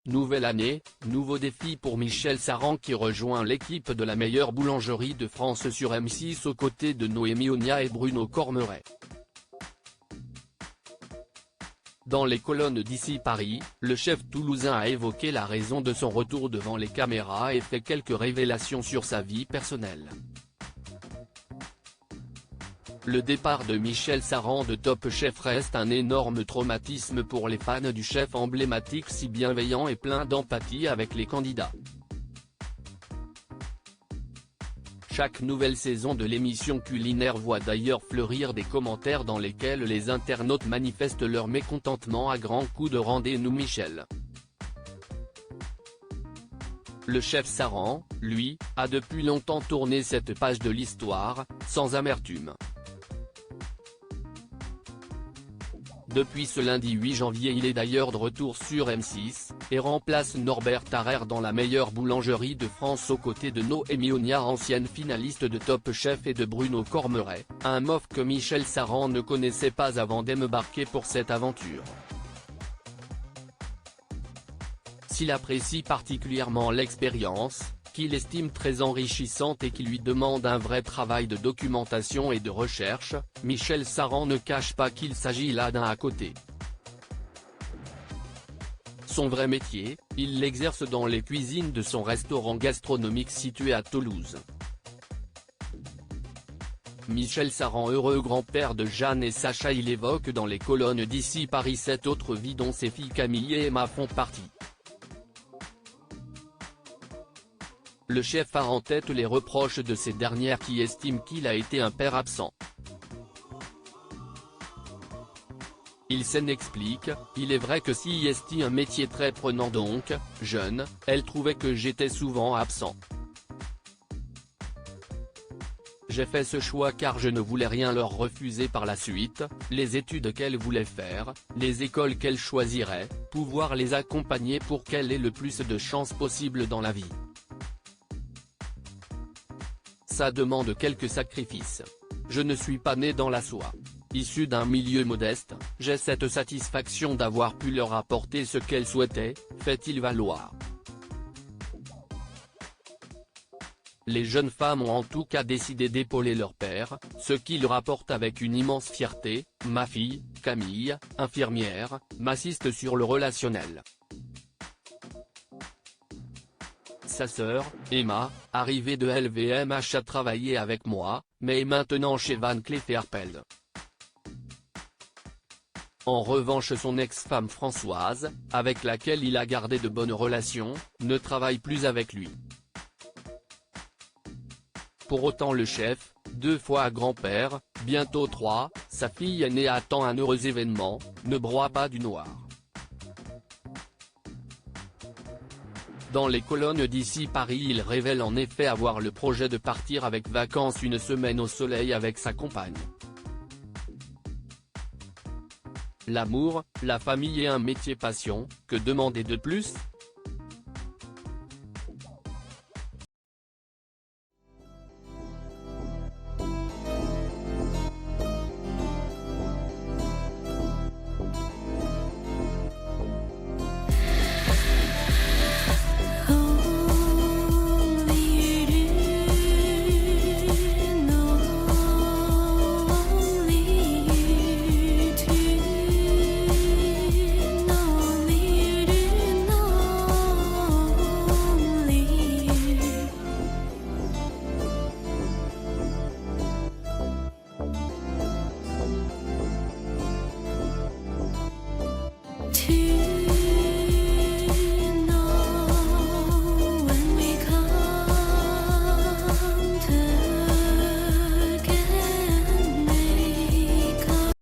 Nouvelle année, nouveau défi pour Michel Saran qui rejoint l'équipe de la meilleure boulangerie de France sur M6 aux côtés de Noémie Ogna et Bruno Cormeret. Dans les colonnes d'Ici Paris, le chef toulousain a évoqué la raison de son retour devant les caméras et fait quelques révélations sur sa vie personnelle. Le départ de Michel Saran de Top Chef reste un énorme traumatisme pour les fans du chef emblématique si bienveillant et plein d'empathie avec les candidats. Chaque nouvelle saison de l'émission culinaire voit d'ailleurs fleurir des commentaires dans lesquels les internautes manifestent leur mécontentement à grands coups de rendez-nous Michel. Le chef Saran, lui, a depuis longtemps tourné cette page de l'histoire, sans amertume. Depuis ce lundi 8 janvier il est d'ailleurs de retour sur M6, et remplace Norbert Tarrer dans la meilleure boulangerie de France aux côtés de Noémie Ogna ancienne finaliste de Top Chef et de Bruno Cormeret, un MOF que Michel Saran ne connaissait pas avant d'embarquer pour cette aventure. S'il apprécie particulièrement l'expérience, qu'il estime très enrichissante et qui lui demande un vrai travail de documentation et de recherche, Michel Saran ne cache pas qu'il s'agit là d'un à côté. Son vrai métier, il l'exerce dans les cuisines de son restaurant gastronomique situé à Toulouse. Michel Saran, heureux grand-père de Jeanne et Sacha, il évoque dans les colonnes d'Ici Paris cette autre vie dont ses filles Camille et Emma font partie. Le chef a en tête les reproches de ces dernières qui estiment qu'il a été un père absent. Il s'en explique, il est vrai que si est un métier très prenant donc, jeune, elle trouvait que j'étais souvent absent. J'ai fait ce choix car je ne voulais rien leur refuser par la suite, les études qu'elles voulaient faire, les écoles qu'elles choisiraient, pouvoir les accompagner pour qu'elles aient le plus de chances possible dans la vie. Ça demande quelques sacrifices. Je ne suis pas né dans la soie. Issu d'un milieu modeste, j'ai cette satisfaction d'avoir pu leur apporter ce qu'elles souhaitaient, fait-il valoir. Les jeunes femmes ont en tout cas décidé d'épauler leur père, ce qu'ils rapportent avec une immense fierté. Ma fille, Camille, infirmière, m'assiste sur le relationnel. Sa sœur, Emma, arrivée de LVMH a travaillé avec moi, mais est maintenant chez Van Cleef & Arpels. En revanche son ex-femme Françoise, avec laquelle il a gardé de bonnes relations, ne travaille plus avec lui. Pour autant le chef, 2 fois grand-père, bientôt 3, sa fille aînée attend un heureux événement, ne broie pas du noir. Dans les colonnes d'Ici Paris il révèle en effet avoir le projet de partir avec vacances une semaine au soleil avec sa compagne. L'amour, la famille et un métier passion, que demander de plus ?